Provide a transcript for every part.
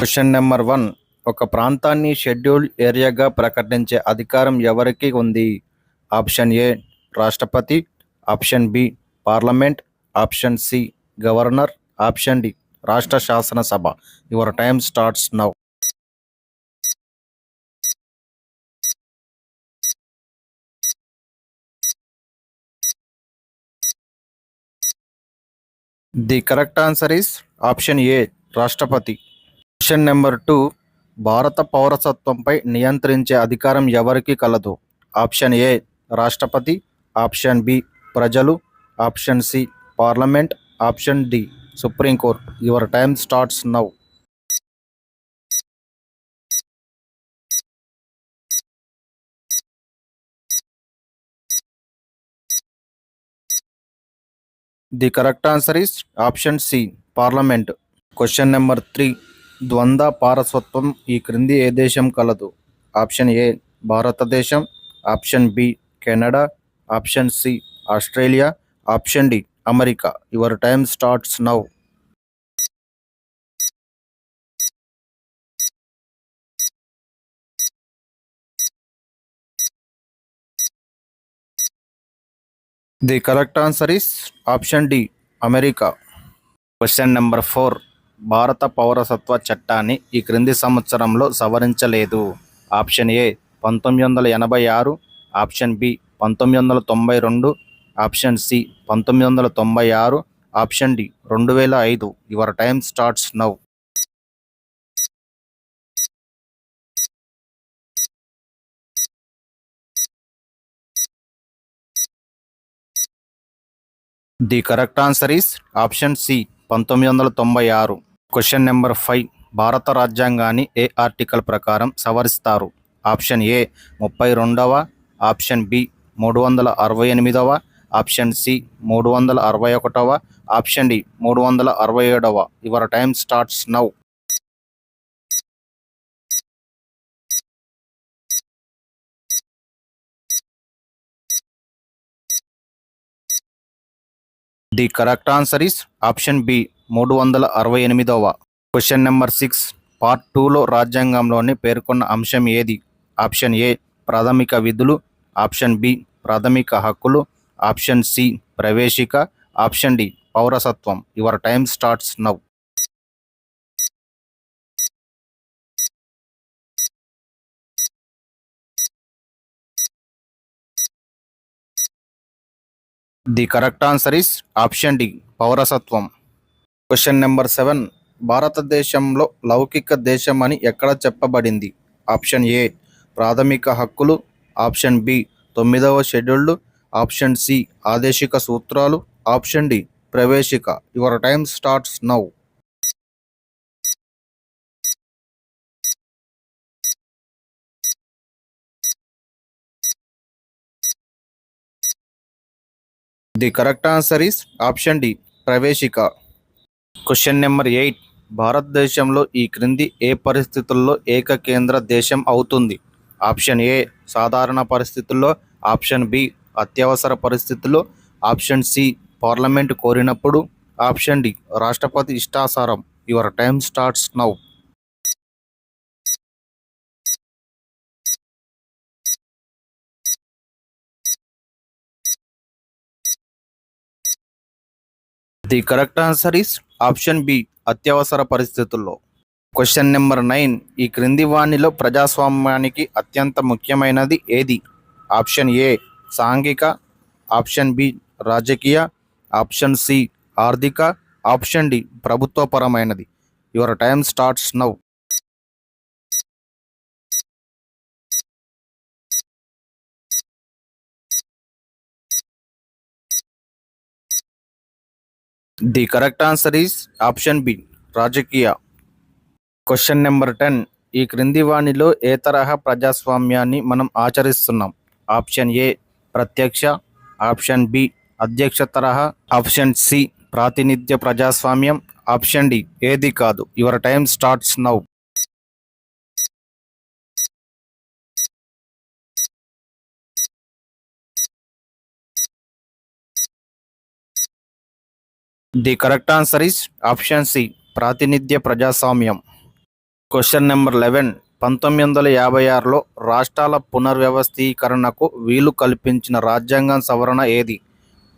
Question number 1. ఒక ప్రాంతాన్ని scheduled ఏరియాగా ప్రకటించే అధికారం ఎవరికి ఉంది? ఆప్షన్ ఏ రాష్ట్రపతి, option B parliament, option C governor, option D రాష్ట్ర శాసనసభ. Your time starts now. The correct answer is option A రాష్ట్రపతి. Question number 2. భారత పౌరసత్వంపై నియంత్రించే అధికారం ఎవరికి కలదు? ఆప్షన్ ఏ రాష్ట్రపతి, ఆప్షన్ బి ప్రజలు, option C parliament, option D supreme court. Your time starts now. The correct answer is option C parliament. Question number 3. ద్వంద్వ పౌరసత్వం ఈ క్రింది ఏ దేశం కలదు? ఆప్షన్ ఏ భారతదేశం, option B Canada, option C Australia, option D America. Your time starts now. The correct answer is option D America. Question number 4. భారత పౌరసత్వ చట్టాన్ని ఈ క్రింది సంవత్సరంలో సవరించలేదు? Option A 1986, option B 1992, option C 1996, option D 2005. Your time starts now. The correct answer is option C 1996. Question number 5. భారత రాజ్యాంగాన్ని ఏ ఆర్టికల్ ప్రకారం సవరిస్తారు? ఆప్షన్ ఏ 32వ, ఆప్షన్ బి 368వ, ఆప్షన్ సి 361వ, ఆప్షన్ డి 367వ. Your time starts now. The correct answer is option B 368వ. Question number 6. పార్ట్ 2లో రాజ్యాంగంలోని పేర్కొన్న అంశం ఏది? ఆప్షన్ ఏ ప్రాథమిక విధులు, ఆప్షన్ బి ప్రాథమిక హక్కులు, ఆప్షన్ సి ప్రవేశిక, ఆప్షన్ డి పౌరసత్వం. Your time starts now. The correct answer is option D పౌరసత్వం. Question number 7. భారతదేశంలో లౌకిక దేశం అని ఎక్కడ చెప్పబడింది? ఆప్షన్ ఏ ప్రాథమిక హక్కులు, ఆప్షన్ బి 9వ షెడ్యూల్డ్, ఆప్షన్ సి ఆదేశిక సూత్రాలు, ఆప్షన్ డి ప్రవేశిక. Your time starts now. The correct answer is option D ప్రవేశిక. Question number 8. భారతదేశంలో ఈ క్రింది ఏ పరిస్థితుల్లో ఏకకేంద్ర దేశం అవుతుంది? ఆప్షన్ ఏ సాధారణ పరిస్థితుల్లో, ఆప్షన్ బి అత్యవసర పరిస్థితుల్లో, ఆప్షన్ సి పార్లమెంట్ కోరినప్పుడు, ఆప్షన్ డి రాష్ట్రపతి ఇష్టాసారం. Your time starts now. The correct answer is option B అత్యవసర పరిస్థితుల్లో. Question number 9. ఈ క్రింది వాణిలో ప్రజాస్వామ్యానికి అత్యంత ముఖ్యమైనది ఏది? ఆప్షన్ ఏ సాంఘిక, ఆప్షన్ బి రాజకీయ, ఆప్షన్ సి ఆర్థిక, ఆప్షన్ డి ప్రభుత్వపరమైనది. Your time starts now. The correct answer is option B రాజకీయ. Question number 10. ఈ క్రింది వాణిలో ఏ తరహా ప్రజాస్వామ్యాన్ని మనం ఆచరిస్తున్నాం? ఆప్షన్ ఏ ప్రత్యక్ష, ఆప్షన్ బి అధ్యక్ష తరహా, ఆప్షన్ సి ప్రాతినిధ్య ప్రజాస్వామ్యం, ఆప్షన్ డి ఏది కాదు. Your time starts now. The correct answer is option C ప్రాతినిధ్య ప్రజాస్వామ్యం. Question number 11. 1956లో రాష్ట్రాల పునర్వ్యవస్థీకరణకు వీలు కల్పించిన రాజ్యాంగం సవరణ ఏది?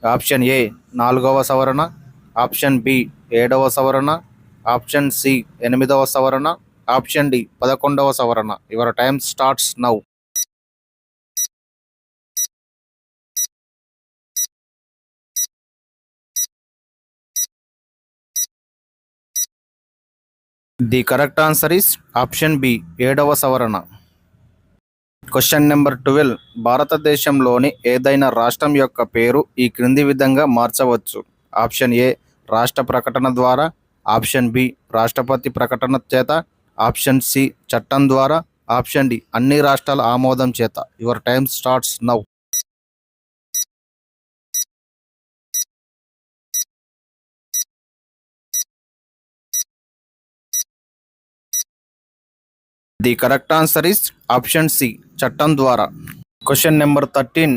ఆప్షన్ ఏ 4వ సవరణ, ఆప్షన్ బి 7వ సవరణ, ఆప్షన్ సి 8వ సవరణ, ఆప్షన్ డి 11వ సవరణ. Your time starts now. The correct answer is option B 7వ సవరణ. Question number 12. భారతదేశంలోని ఏదైనా రాష్ట్రం యొక్క పేరు ఈ క్రింది విధంగా మార్చవచ్చు. ఆప్షన్ ఏ రాష్ట్ర ప్రకటన ద్వారా, ఆప్షన్ బి రాష్ట్రపతి ప్రకటన చేత, ఆప్షన్ సి చట్టం ద్వారా, ఆప్షన్ డి అన్ని రాష్ట్రాల ఆమోదం చేత. Your time starts now. The correct answer is option C చట్టం ద్వారా. Question number 13.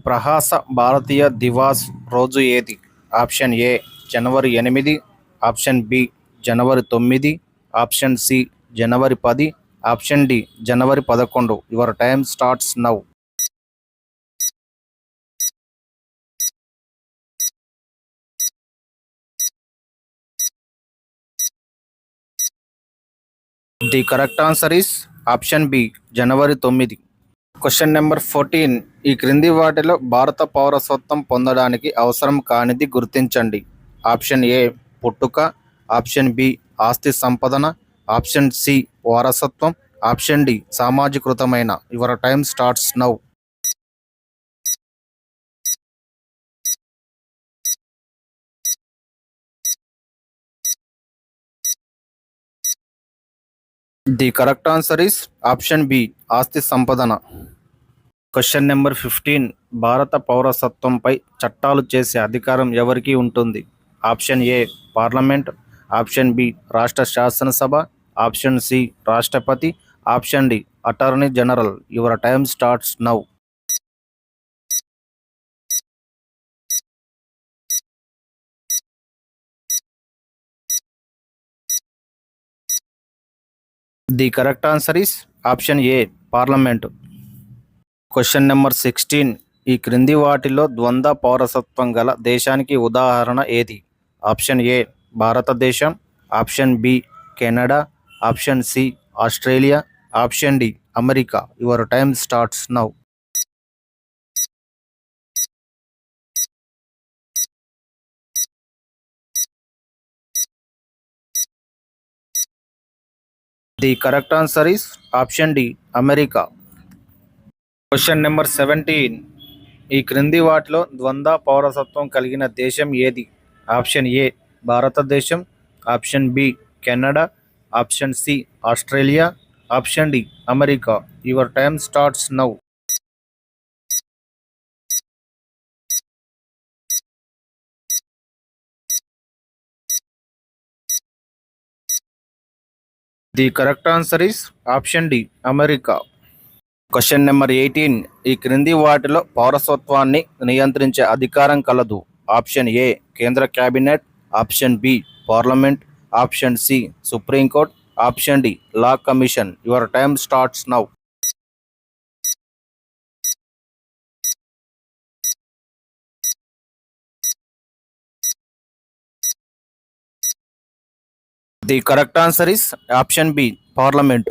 ప్రహాస భారతీయ దివాస్ రోజు ఏది? ఆప్షన్ ఏ జనవరి 8, ఆప్షన్ బి జనవరి 9, ఆప్షన్ సి జనవరి 10, ఆప్షన్ డి జనవరి 11. Your time starts now. The correct answer is option B జనవరి 9. Question number 14. ఈ క్రింది వాటిలో భారత పౌరసత్వం పొందడానికి అవసరం కానిది గుర్తించండి. ఆప్షన్ ఏ పుట్టుక, ఆప్షన్ బి ఆస్తి సంపాదన, ఆప్షన్ సి వారసత్వం, ఆప్షన్ డి సామాజికృతమైన. Your time starts now. The correct answer is option B ఆస్తి సంపాదన. Question number 15. భారత పౌరసత్వంపై చట్టాలు చేసే అధికారం ఎవరికి ఉంటుంది? Option A parliament, option B రాష్ట్ర శాసనసభ, ఆప్షన్ సి రాష్ట్రపతి, option D attorney general. Your time starts now. The correct answer is option A parliament. Question number 16. ఈ క్రింది వాటిలో ద్వంద్వ పౌరసత్వం గల దేశానికి ఉదాహరణ ఏది? ఆప్షన్ ఏ భారతదేశం, option B Canada, option C Australia, option D America. Your time starts now. The correct answer is option D America. Question number 17. ఈ క్రింది వాటిలో ద్వంద్వ పౌరసత్వం కలిగిన దేశం ఏది? ఆప్షన్ ఏ భారతదేశం, option B Canada, option C Australia, option D America. Your time starts now. The correct answer is option D America. Question number 18. ఈ క్రింది వాటిలో పౌరసత్వాన్ని నియంత్రించే అధికారం కలదు. ఆప్షన్ ఏ కేంద్ర cabinet, option B parliament, option C supreme court, option D law commission. Your time starts now. The correct answer is option B parliament.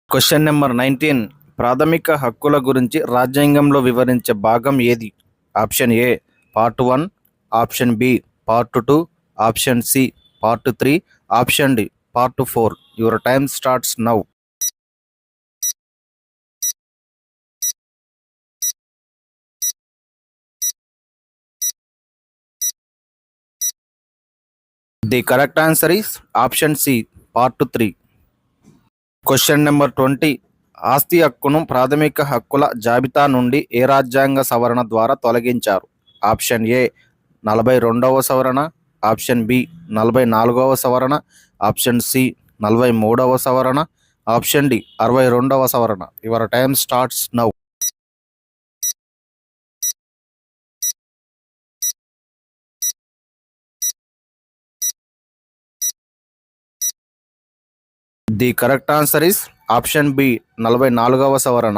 Question number 19. ప్రాథమిక హక్కుల గురించి రాజ్యాంగంలో వివరించే భాగం ఏది? Option A part 1, option B part 2, option C part 3, option D part 4. Your time starts now. The correct answer is option C part 3. Question number 20. ఆస్తి హక్కును ప్రాథమిక హక్కుల జాబితా నుండి ఏ రాజ్యాంగ సవరణ ద్వారా తొలగించారు? ఆప్షన్ ఏ 42వ సవరణ, ఆప్షన్ బి 44వ సవరణ, ఆప్షన్ సి 43వ సవరణ, ఆప్షన్ డి 62వ సవరణ. Your time starts now. The correct answer is option B 44వ సవరణ.